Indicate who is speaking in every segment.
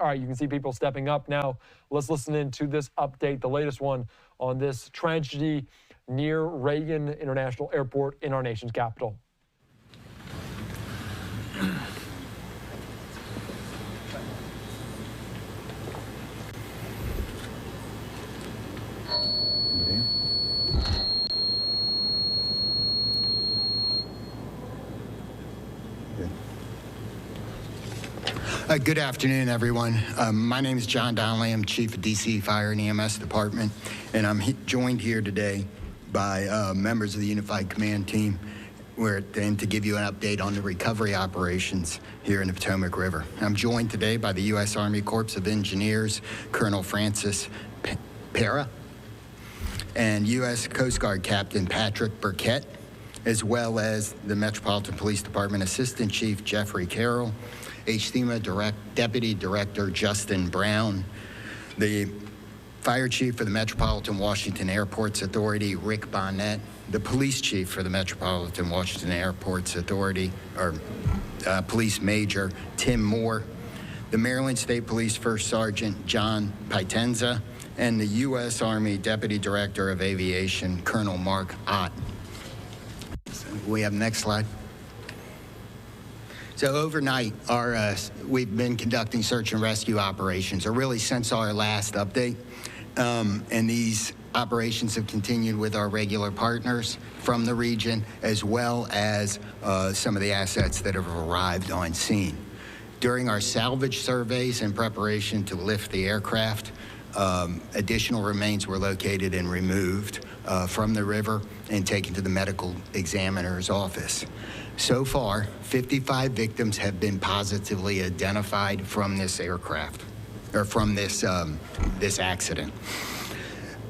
Speaker 1: All right, you can see people stepping up now. Let's listen in to this update, the latest one on this tragedy near Reagan International Airport in our nation's capital.
Speaker 2: Good afternoon, everyone. My name is John Donnelly. I'm Chief of D.C. Fire and EMS Department, and I'm joined here today by members of the Unified Command Team and to give you an update on the recovery operations here in the Potomac River. I'm joined today by the U.S. Army Corps of Engineers, Colonel Francis Pera, and U.S. Coast Guard Captain Patrick Burkett, as well as the Metropolitan Police Department Assistant Chief Jeffrey Carroll, HTMA Deputy Director Justin Brown, the Fire Chief for the Metropolitan Washington Airports Authority, Rick Bonnet, the Police Chief for the Metropolitan Washington Airports Authority, Police Major Tim Moore, the Maryland State Police First Sergeant John Pitenza, and the U.S. Army Deputy Director of Aviation, Colonel Mark Ott. So we have next slide. So overnight, we've been conducting search and rescue operations, or really since our last update. And these operations have continued with our regular partners from the region, as well as some of the assets that have arrived on scene. During our salvage surveys in preparation to lift the aircraft, additional remains were located and removed from the river and taken to the medical examiner's office. So far, 55 victims have been positively identified from this aircraft, or from this accident.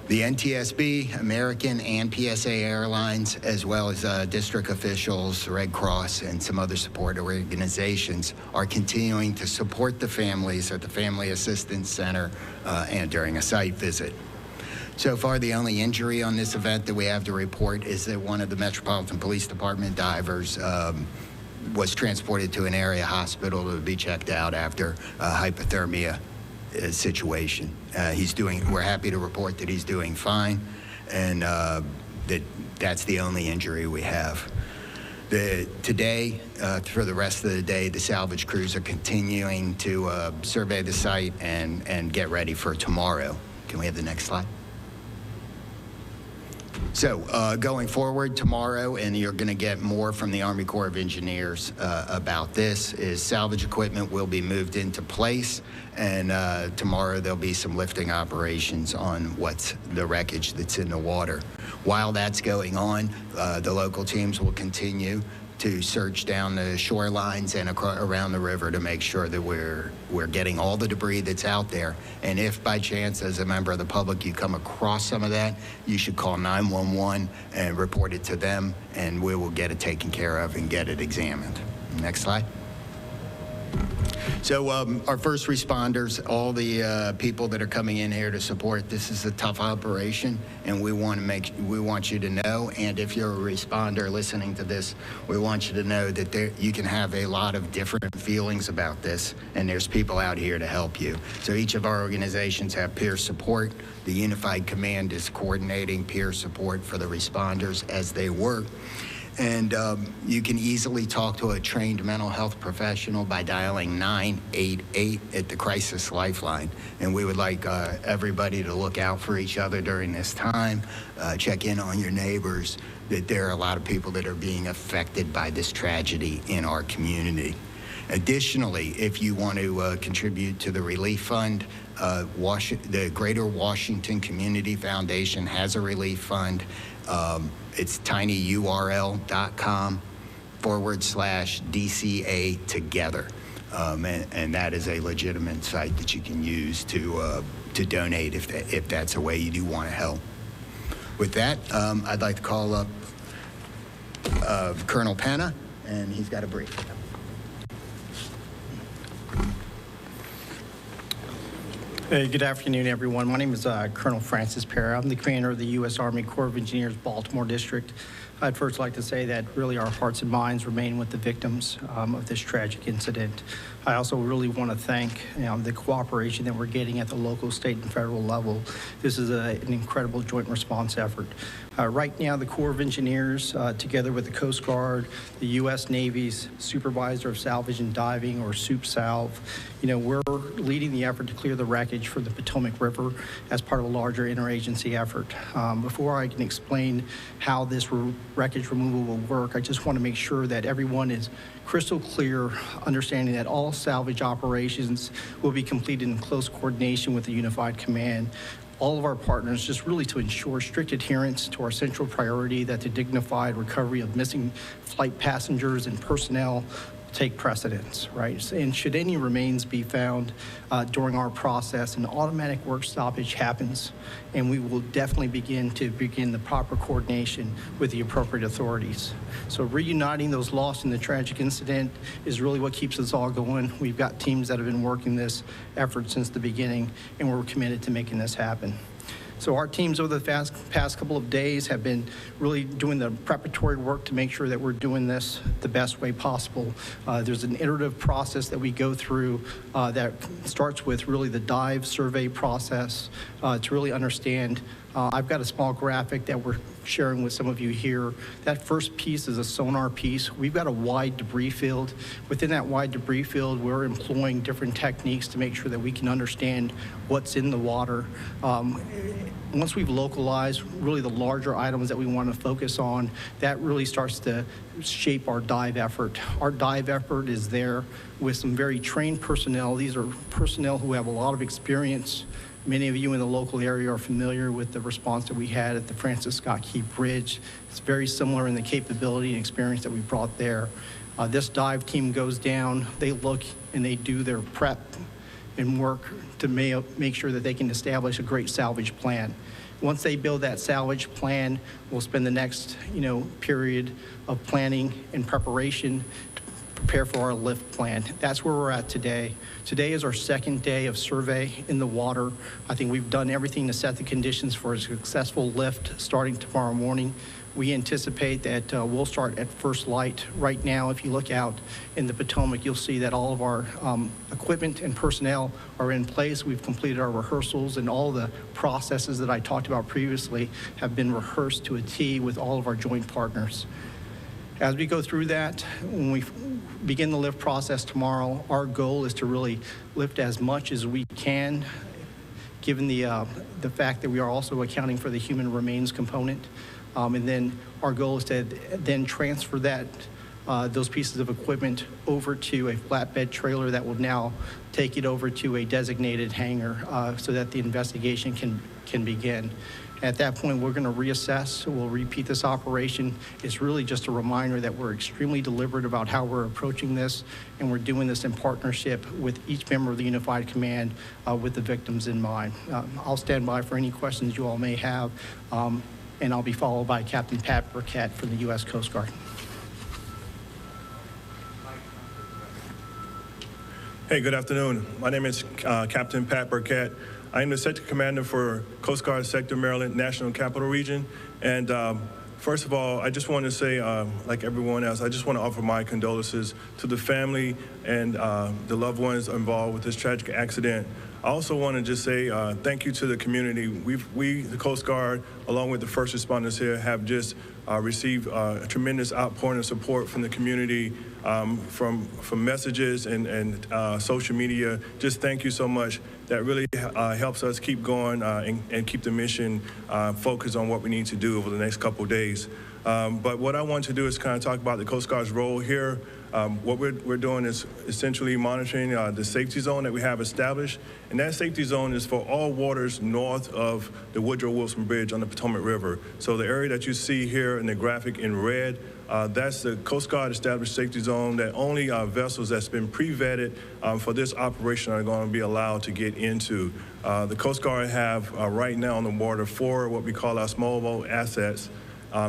Speaker 2: The NTSB, American and PSA Airlines, as well as district officials, Red Cross, and some other support organizations are continuing to support the families at the Family Assistance Center and during a site visit. So far, the only injury on this event that we have to report is that one of the Metropolitan Police Department divers was transported to an area hospital to be checked out after a hypothermia situation. We're happy to report that he's doing fine, and that's the only injury we have. Today, for the rest of the day, the salvage crews are continuing to survey the site and get ready for tomorrow. Can we have the next slide? So going forward tomorrow, and you're going to get more from the Army Corps of Engineers about this, is salvage equipment will be moved into place, and tomorrow there'll be some lifting operations on what's the wreckage that's in the water. While that's going on, the local teams will continue to search down the shorelines and around the river to make sure that we're getting all the debris that's out there. And if by chance, as a member of the public, you come across some of that, you should call 911 and report it to them, and we will get it taken care of and get it examined. Next slide. So our first responders, all the people that are coming in here to support, this is a tough operation, and we want you to know, and if you're a responder listening to this, we want you to know that you can have a lot of different feelings about this, and there's people out here to help you. So each of our organizations have peer support. The Unified Command is coordinating peer support for the responders as they work. And you can easily talk to a trained mental health professional by dialing 988 at the Crisis Lifeline. And we would like everybody to look out for each other during this time, check in on your neighbors, that there are a lot of people that are being affected by this tragedy in our community. Additionally, if you want to contribute to the relief fund, the Greater Washington Community Foundation has a relief fund. It's tinyurl.com/DCA together. And that is a legitimate site that you can use to donate if that's a way you do want to help. With that, I'd like to call up Colonel Penna, and he's got a brief.
Speaker 3: Hey, good afternoon, everyone. My name is Colonel Francis Pera. I'm the commander of the U.S. Army Corps of Engineers, Baltimore District. I'd first like to say that really our hearts and minds remain with the victims of this tragic incident. I also really want to thank the cooperation that we're getting at the local, state, and federal level. This is an incredible joint response effort. Right now, the Corps of Engineers, together with the Coast Guard, the U.S. Navy's Supervisor of Salvage and Diving, or SUPSALV, we're leading the effort to clear the wreckage for the Potomac River as part of a larger interagency effort. Before I can explain how this wreckage removal will work, I just want to make sure that everyone is crystal clear, understanding that all salvage operations will be completed in close coordination with the Unified Command. All of our partners, just really to ensure strict adherence to our central priority that the dignified recovery of missing flight passengers and personnel take precedence, right? And should any remains be found during our process, an automatic work stoppage happens, and we will definitely begin the proper coordination with the appropriate authorities. So reuniting those lost in the tragic incident is really what keeps us all going. We've got teams that have been working this effort since the beginning, and we're committed to making this happen. So our teams over the past couple of days have been really doing the preparatory work to make sure that we're doing this the best way possible. There's an iterative process that we go through that starts with really the dive survey process to really understand. I've got a small graphic that we're sharing with some of you here. That first piece is a sonar piece. We've got a wide debris field. Within that wide debris field, we're employing different techniques to make sure that we can understand what's in the water. Once we've localized really the larger items that we want to focus on, that really starts to shape our dive effort. Our dive effort is there with some very trained personnel. These are personnel who have a lot of experience. Many of you in the local area are familiar with the response that we had at the Francis Scott Key Bridge. It's very similar in the capability and experience that we brought there. This dive team goes down, they look and they do their prep and work to make sure that they can establish a great salvage plan. Once they build that salvage plan, we'll spend the next period of planning and preparation to prepare for our lift plan. That's where we're at today. Today is our second day of survey in the water. I think we've done everything to set the conditions for a successful lift starting tomorrow morning. We anticipate that we'll start at first light. Right now, if you look out in the Potomac, you'll see that all of our equipment and personnel are in place. We've completed our rehearsals, and all the processes that I talked about previously have been rehearsed to a T with all of our joint partners. As we go through that, when we begin the lift process tomorrow, our goal is to really lift as much as we can, given the fact that we are also accounting for the human remains component. And then our goal is to then transfer those pieces of equipment over to a flatbed trailer that will now take it over to a designated hangar so that the investigation can begin. At that point, we're going to reassess. We'll repeat this operation. It's really just a reminder that we're extremely deliberate about how we're approaching this, and we're doing this in partnership with each member of the Unified Command with the victims in mind. I'll stand by for any questions you all may have, and I'll be followed by Captain Pat Burkett from the U.S. Coast Guard.
Speaker 4: Hey, good afternoon. My name is Captain Pat Burkett. I am the Sector Commander for Coast Guard Sector Maryland National Capital Region. And first of all, I just want to say, like everyone else, I just want to offer my condolences to the family and the loved ones involved with this tragic accident. I also want to just say thank you to the community. We, the Coast Guard, along with the first responders here, have just received a tremendous outpouring of support from the community, from messages and social media. Just thank you so much. That really helps us keep going and keep the mission focused on what we need to do over the next couple of days. But what I want to do is kind of talk about the Coast Guard's role here. What we're doing is essentially monitoring the safety zone that we have established, and that safety zone is for all waters north of the Woodrow Wilson Bridge on the Potomac River. So the area that you see here in the graphic in red, that's the Coast Guard established safety zone that only vessels that's been pre-vetted for this operation are going to be allowed to get into. The Coast Guard have right now on the water 4 what we call our small boat assets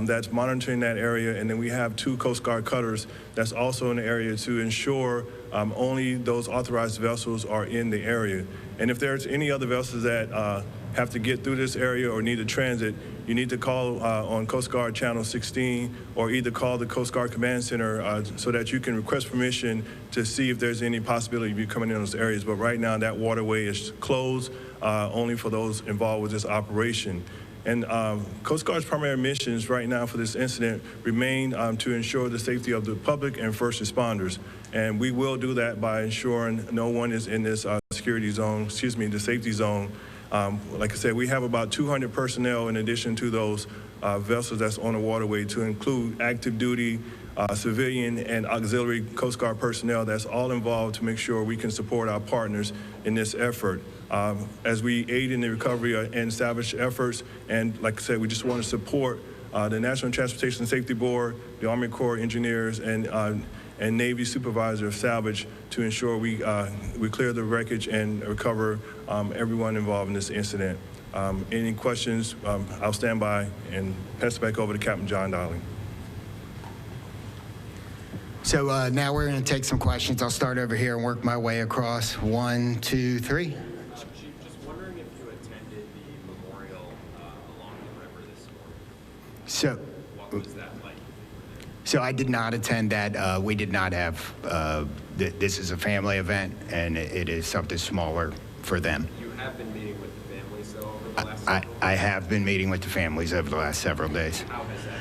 Speaker 4: that's monitoring that area, and then we have 2 Coast Guard cutters that's also in the area to ensure only those authorized vessels are in the area. And if there's any other vessels that have to get through this area or need to transit, you need to call on Coast Guard Channel 16 or either call the Coast Guard Command Center so that you can request permission to see if there's any possibility of you coming in those areas. But right now, that waterway is closed only for those involved with this operation. And Coast Guard's primary missions right now for this incident remain to ensure the safety of the public and first responders. And we will do that by ensuring no one is in this security zone, the safety zone. Like I said, we have about 200 personnel in addition to those vessels that's on the waterway, to include active duty, civilian and auxiliary Coast Guard personnel that's all involved to make sure we can support our partners in this effort. As we aid in the recovery and salvage efforts, and like I said, we just want to support the National Transportation Safety Board, the Army Corps of Engineers, and Navy Supervisor of Salvage to ensure we clear the wreckage and recover everyone involved in this incident. Any questions, I'll stand by and pass it back over to Captain John Dowling.
Speaker 2: So now we're going to take some questions. I'll start over here and work my way across. 1, 2, 3.
Speaker 5: Just wondering if you attended the memorial along the river this morning.
Speaker 2: So,
Speaker 5: what was that like?
Speaker 2: So I did not attend that. We did not have, this is a family event, and it is something smaller for them.
Speaker 5: You have been meeting with the families, though, over the last several days?
Speaker 2: I have been meeting with the families over the last several days.
Speaker 5: How has that been?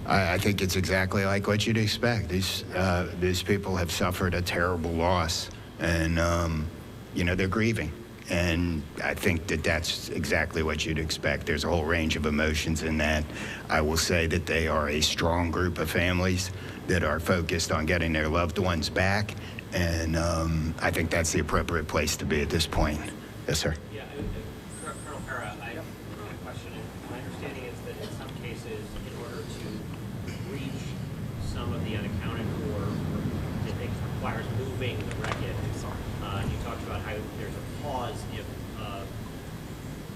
Speaker 2: I think it's exactly like what you'd expect. These people have suffered a terrible loss, and they're grieving. And I think that that's exactly what you'd expect. There's a whole range of emotions in that. I will say that they are a strong group of families that are focused on getting their loved ones back, and I think that's the appropriate place to be at this point. Yes, sir.
Speaker 6: Yeah, Colonel Parra, I have a question. My understanding is that in some cases, in order to reach some of the unaccounted for, it requires moving the wreckage. You talked about how there's a pause if a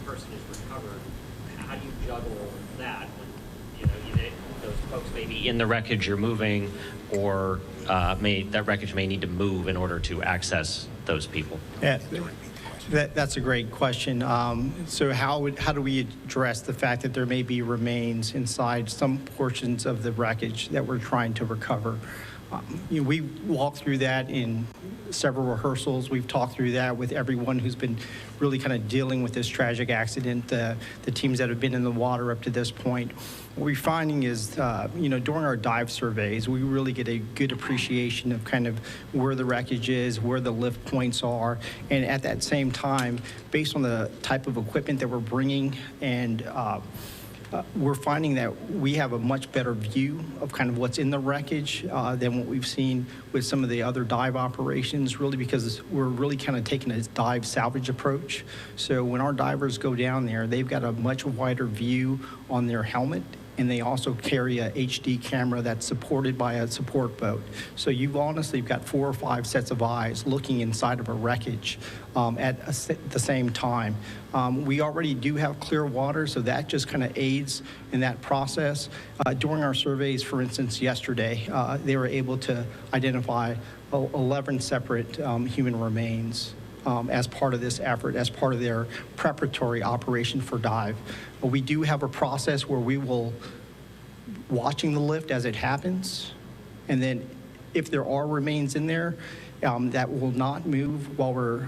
Speaker 6: person is recovered. How do you juggle that when those folks may be in the wreckage you're moving, or that wreckage may need to move in order to access those people?
Speaker 3: Yeah, that's a great question. So how do we address the fact that there may be remains inside some portions of the wreckage that we're trying to recover? We walked through that in several rehearsals. We've talked through that with everyone who's been really kind of dealing with this tragic accident, the teams that have been in the water up to this point. What we're finding is, during our dive surveys, we really get a good appreciation of kind of where the wreckage is, where the lift points are, and at that same time, based on the type of equipment that we're bringing, and we're finding that we have a much better view of kind of what's in the wreckage than what we've seen with some of the other dive operations, really because we're really kind of taking a dive salvage approach. So when our divers go down there, they've got a much wider view on their helmet, and they also carry a HD camera that's supported by a support boat. So you've honestly got 4 or 5 sets of eyes looking inside of a wreckage at the same time. We already do have clear water, so that just kind of aids in that process. During our surveys, for instance, yesterday, they were able to identify 11 separate human remains as part of this effort, as part of their preparatory operation for dive. But we do have a process where we will watching the lift as it happens, and then if there are remains in there that will not move while we're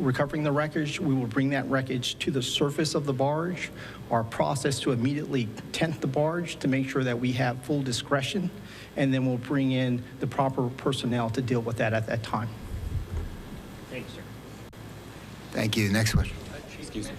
Speaker 3: recovering the wreckage, we will bring that wreckage to the surface of the barge. Our process to immediately tent the barge to make sure that we have full discretion, and then we'll bring in the proper personnel to deal with that at that time.
Speaker 6: Thank you, sir.
Speaker 2: Thank you. Next question.
Speaker 7: Excuse me.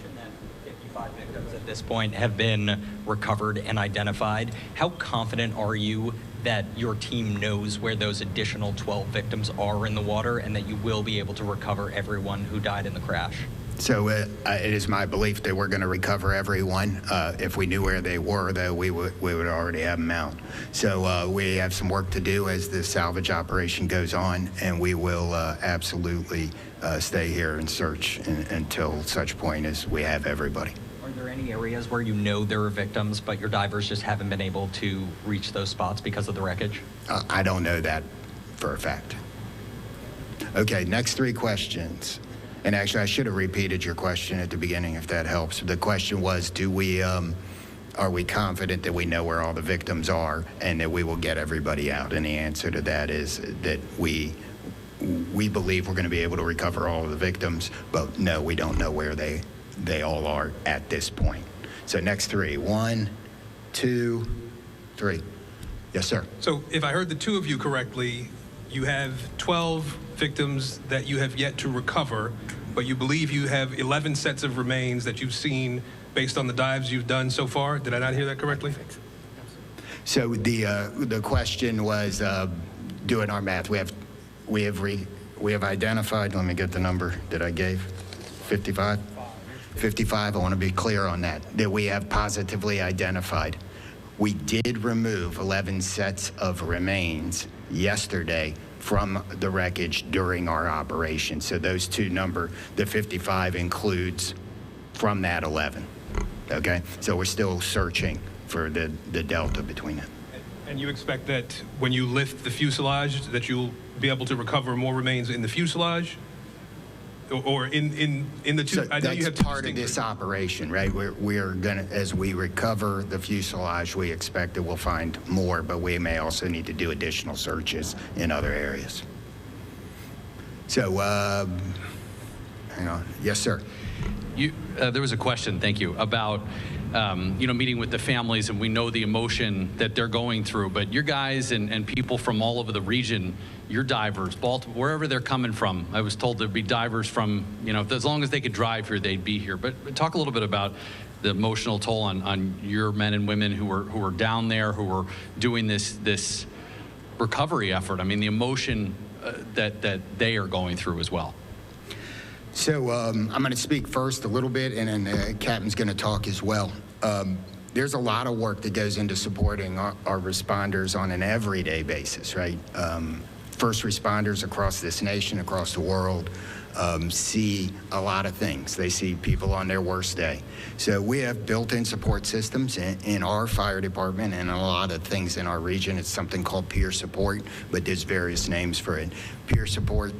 Speaker 7: 55 victims at this point have been recovered and identified. How confident are you that your team knows where those additional 12 victims are in the water and that you will be able to recover everyone who died in the crash?
Speaker 2: So it is my belief that we're going to recover everyone. If we knew where they were, though, we would already have them out. So we have some work to do as the salvage operation goes on, and we will absolutely stay here and search until such point as we have everybody.
Speaker 7: Are there any areas where you know there are victims, but your divers just haven't been able to reach those spots because of the wreckage?
Speaker 2: I don't know that for a fact. Okay, next 3 questions. And actually, I should have repeated your question at the beginning, if that helps. The question was, are we confident that we know where all the victims are and that we will get everybody out? And the answer to that is that we believe we're going to be able to recover all of the victims, but no, we don't know where they all are at this point. So next three. 1, 2, 3. Yes, sir.
Speaker 8: So if I heard the two of you correctly, you have 12 victims that you have yet to recover, but you believe you have 11 sets of remains that you've seen based on the dives you've done so far. Did I not hear that correctly?
Speaker 2: So the question was, doing our math. We have identified. Let me get the number that I gave. 55. 55. I want to be clear on that. That we have positively identified. We did remove 11 sets of remains yesterday from the wreckage during our operation. So those two number, the 55 includes from that 11. Okay, so we're still searching for the delta between it.
Speaker 8: And you expect that when you lift the fuselage that you'll be able to recover more remains in the fuselage? Or in the two?
Speaker 2: So
Speaker 8: I know you have
Speaker 2: that's part of this operation, right? We're gonna, as we recover the fuselage, we expect that we'll find more, but we may also need to do additional searches in other areas. So, hang on. Yes, sir.
Speaker 9: There was a question, thank you, about meeting with the families, and we know the emotion that they're going through, but your guys and people from all over the region, your divers, Baltimore, wherever they're coming from, I was told there'd be divers from, as long as they could drive here, they'd be here. But talk a little bit about the emotional toll on your men and women who are down there, who are doing this recovery effort. I mean, the emotion that they are going through as well.
Speaker 2: So I'm going to speak first a little bit, and then the captain's going to talk as well. There's a lot of work that goes into supporting our responders on an everyday basis, right? First responders across this nation, across the world, see a lot of things. They see people on their worst day. So we have built-in support systems in our fire department and a lot of things in our region. It's something called peer support, but there's various names for it. Peer support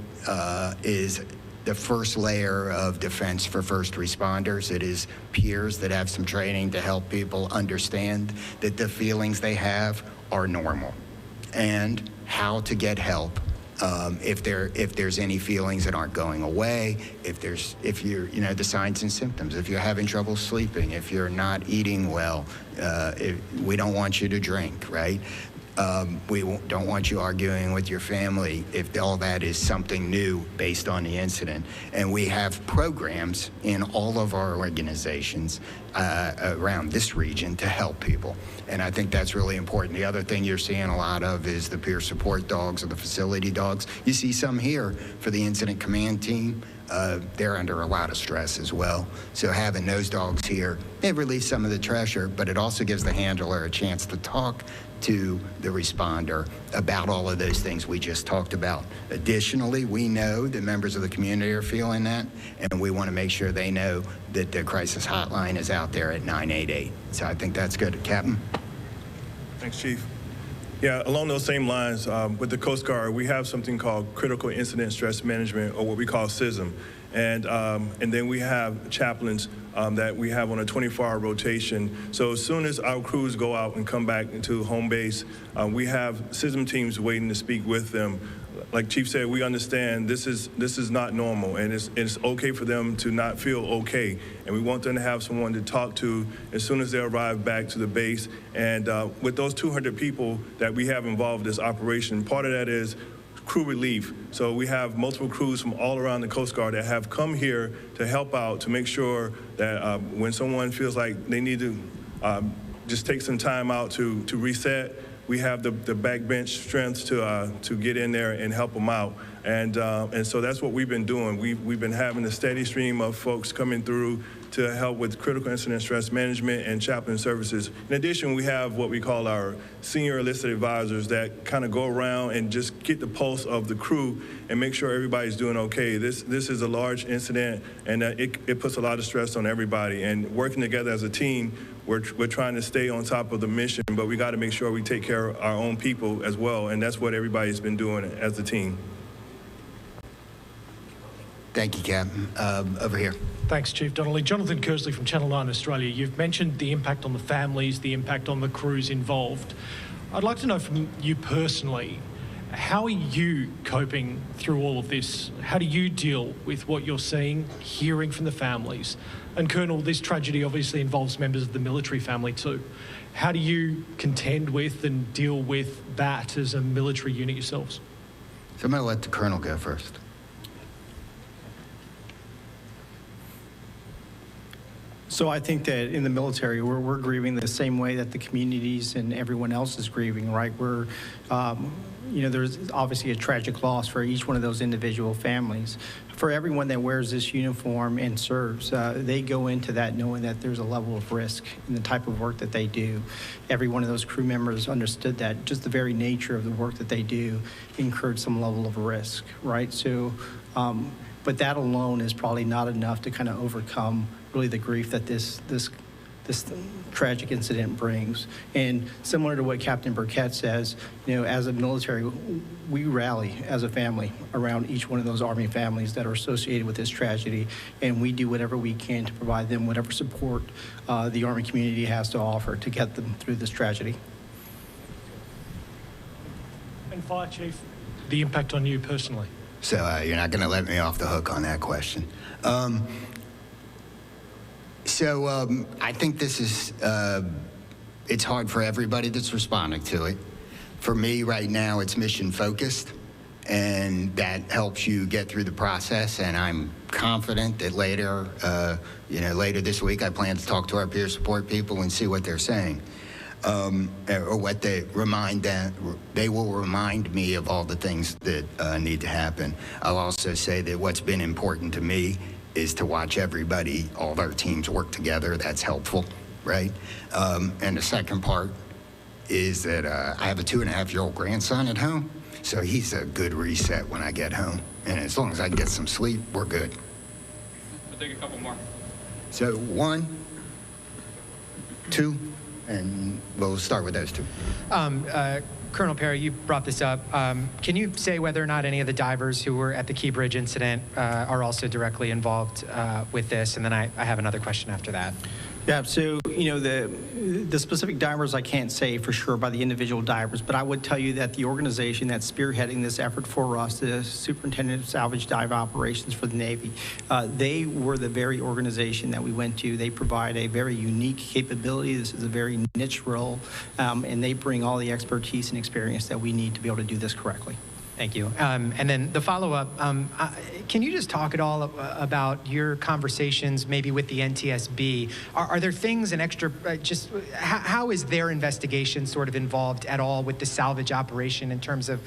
Speaker 2: is the first layer of defense for first responders. It is peers that have some training to help people understand that the feelings they have are normal and how to get help if there's any feelings that aren't going away, if you're the signs and symptoms, if you're having trouble sleeping, if you're not eating well, we don't want you to drink, right? We don't want you arguing with your family if all that is something new based on the incident. And we have programs in all of our organizations around this region to help people. And I think that's really important. The other thing you're seeing a lot of is the peer support dogs or the facility dogs. You see some here for the incident command team. They're under a lot of stress as well. So having those dogs here, it relieves some of the pressure, but it also gives the handler a chance to talk to the responder about all of those things we just talked about. Additionally, we know that members of the community are feeling that, and we want to make sure they know that the crisis hotline is out there at 988. So I think that's good. Captain?
Speaker 4: Thanks, Chief. Yeah, along those same lines, with the Coast Guard, we have something called Critical Incident Stress Management, or what we call CISM. And then we have chaplains that we have on a 24-hour rotation. So as soon as our crews go out and come back into home base, we have CISM teams waiting to speak with them. Like Chief said, we understand this is not normal, and it's okay for them to not feel okay. And we want them to have someone to talk to as soon as they arrive back to the base. And with those 200 people that we have involved in this operation, part of that is crew relief. So we have multiple crews from all around the Coast Guard that have come here to help out, to make sure that when someone feels like they need to just take some time out to reset, we have the backbench strength to get in there and help them out. And so that's what we've been doing. We've been having a steady stream of folks coming through to help with critical incident stress management and chaplain services. In addition, we have what we call our senior enlisted advisors that kind of go around and just get the pulse of the crew and make sure everybody's doing okay. This is a large incident, and it puts a lot of stress on everybody. And working together as a team, we're trying to stay on top of the mission, but we got to make sure we take care of our own people as well, and that's what everybody's been doing as a team.
Speaker 2: Thank you, Captain. Over here.
Speaker 10: Thanks, Chief Donnelly. Jonathan Kersley from Channel 9 Australia. You've mentioned the impact on the families, the impact on the crews involved. I'd like to know from you personally, how are you coping through all of this? How do you deal with what you're seeing, hearing from the families? And Colonel, this tragedy obviously involves members of the military family too. How do you contend with and deal with that as a military unit yourselves?
Speaker 2: So I'm going to let the Colonel go first.
Speaker 3: So I think that in the military, we're grieving the same way that the communities and everyone else is grieving, right? We're, you know, there's obviously a tragic loss for each one of those individual families. For everyone that wears this uniform and serves, they go into that knowing that there's a level of risk in the type of work that they do. Every one of those crew members understood that just the very nature of the work that they do incurred some level of risk, right? So, but that alone is probably not enough to kind of overcome really the grief that this tragic incident brings. And similar to what Captain Burkett says, you know, as a military, we rally as a family around each one of those Army families that are associated with this tragedy, and we do whatever we can to provide them whatever support the Army community has to offer to get them through this tragedy.
Speaker 10: And Fire Chief, the impact on you personally?
Speaker 2: So you're not going to let me off the hook on that question. I think this is, it's hard for everybody that's responding to it. For me right now, it's mission focused, and that helps you get through the process. And I'm confident that later, later this week, I plan to talk to our peer support people and see what they're saying. Or what they will remind me of all the things that need to happen. I'll also say that what's been important to me is to watch everybody, all of our teams work together. That's helpful, right? And the second part is that I have a 2.5-year-old grandson at home, so he's a good reset when I get home. And as long as I can get some sleep, we're good.
Speaker 7: We'll take a couple more.
Speaker 2: So 1, 2, and we'll start with those 2.
Speaker 11: Colonel Perry, you brought this up. Can you say whether or not any of the divers who were at the Key Bridge incident are also directly involved with this? And then I have another question after that.
Speaker 3: Yeah, so, you know, the specific divers I can't say for sure by the individual divers, but I would tell you that the organization that's spearheading this effort for us, the Superintendent of Salvage Dive Operations for the Navy, they were the very organization that we went to. They provide a very unique capability. This is a very niche role, and they bring all the expertise and experience that we need to be able to do this correctly.
Speaker 11: Thank you. And then the follow-up, can you just talk at all about your conversations maybe with the NTSB? Are there things and extra, how is their investigation sort of involved at all with the salvage operation in terms of,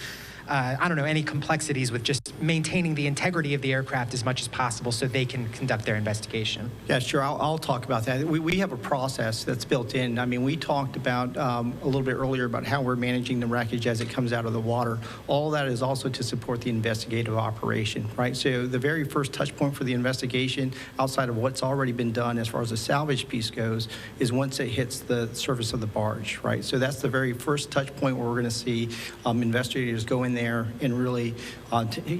Speaker 11: I don't know, any complexities with just maintaining the integrity of the aircraft as much as possible so they can conduct their investigation? Yeah, sure. I'll talk about that. We have a process that's built in. I mean, we talked about a little bit earlier about how we're managing the wreckage as it comes out of the water. All that is also to support the investigative operation, right? So the very first touch point for the investigation, outside of what's already been done as far as the salvage piece goes, is once it hits the surface of the barge, right? So that's the very first touch point where we're going to see investigators go in there and really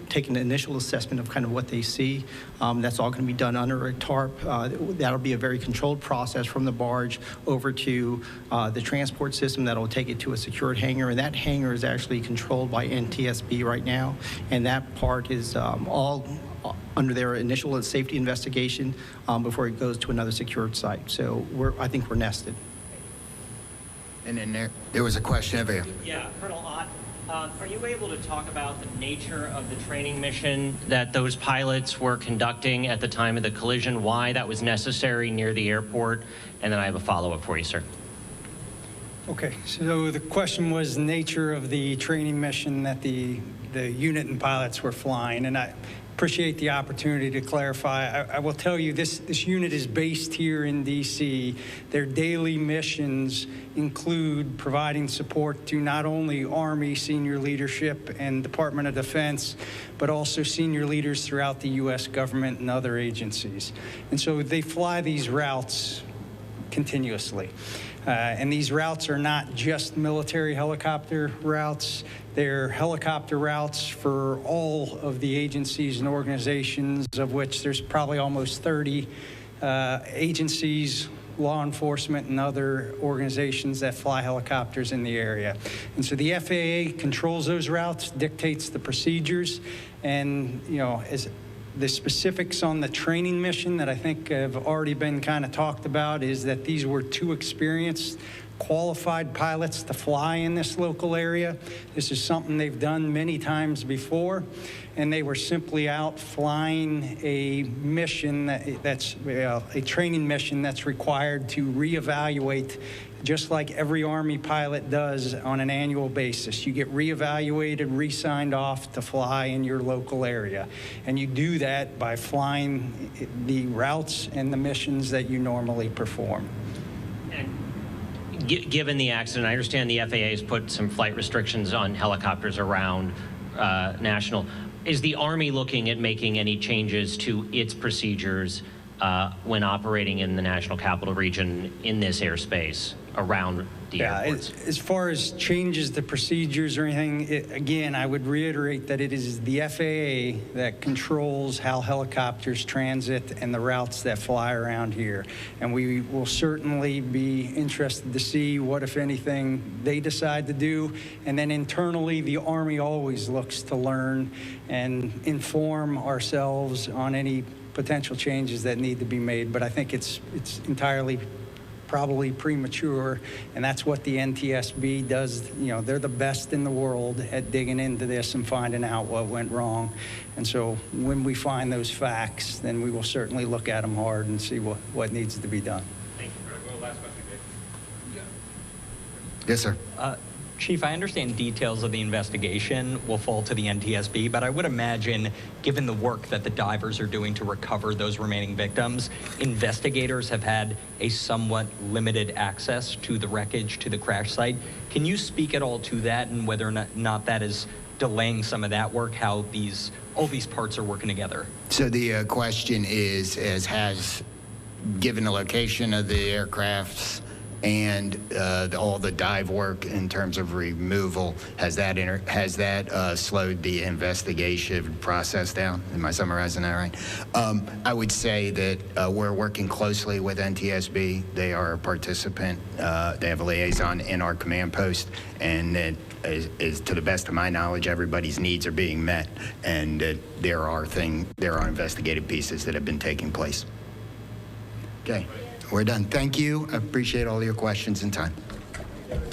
Speaker 11: take an initial assessment of kind of what they see. That's all going to be done under a tarp. That'll be a very controlled process from the barge over to the transport system that'll take it to a secured hangar, and that hangar is actually controlled by NTSB right now, and that part is all under their initial safety investigation before it goes to another secured site. So I think we're nested.
Speaker 2: And then there was a question over here.
Speaker 6: Yeah, Colonel Ott. Are you able to talk about the nature of the training mission that those pilots were conducting at the time of the collision, why that was necessary near the airport? And then I have a follow-up for you, sir.
Speaker 12: Okay, so the question was the nature of the training mission that the unit and pilots were flying, and I appreciate the opportunity to clarify. I will tell you this unit is based here in D.C. Their daily missions include providing support to not only Army senior leadership and Department of Defense, but also senior leaders throughout the U.S. government and other agencies. And so they fly these routes continuously. And these routes are not just military helicopter routes. They're helicopter routes for all of the agencies and organizations, of which there's probably almost 30 agencies, law enforcement, and other organizations that fly helicopters in the area. And so the FAA controls those routes, dictates the procedures, and, you know, as the specifics on the training mission that I think have already been kind of talked about is that these were 2 experienced, qualified pilots to fly in this local area. This is something they've done many times before, and they were simply out flying a mission that's a training mission that's required to reevaluate, just like every Army pilot does on an annual basis. You get reevaluated, re-signed off to fly in your local area. And you do that by flying the routes and the missions that you normally perform.
Speaker 6: And given the accident, I understand the FAA has put some flight restrictions on helicopters around national. Is the Army looking at making any changes to its procedures when operating in the National Capital Region in this airspace around the airports?
Speaker 12: As far as changes to procedures or anything, again, I would reiterate that it is the FAA that controls how helicopters transit and the routes that fly around here. And we will certainly be interested to see what, if anything, they decide to do. And then internally, the Army always looks to learn and inform ourselves on any potential changes that need to be made. But I think it's entirely probably premature, and that's what the NTSB does. You know, they're the best in the world at digging into this and finding out what went wrong. And so when we find those facts, then we will certainly look at them hard and see what needs to be done.
Speaker 6: Thank you. Well, last question, Dave.
Speaker 2: Yes, sir.
Speaker 7: Chief, I understand details of the investigation will fall to the NTSB, but I would imagine, given the work that the divers are doing to recover those remaining victims, investigators have had a somewhat limited access to the wreckage, to the crash site. Can you speak at all to that and whether or not that is delaying some of that work, how all these parts are working together?
Speaker 2: So the question is, given the location of the aircrafts and all the dive work in terms of removal, has that slowed the investigation process down? Am I summarizing that right? I would say that we're working closely with NTSB. They are a participant. They have a liaison in our command post, and that is to the best of my knowledge, everybody's needs are being met, and there are investigative pieces that have been taking place. Okay. We're done. Thank you. I appreciate all your questions and time.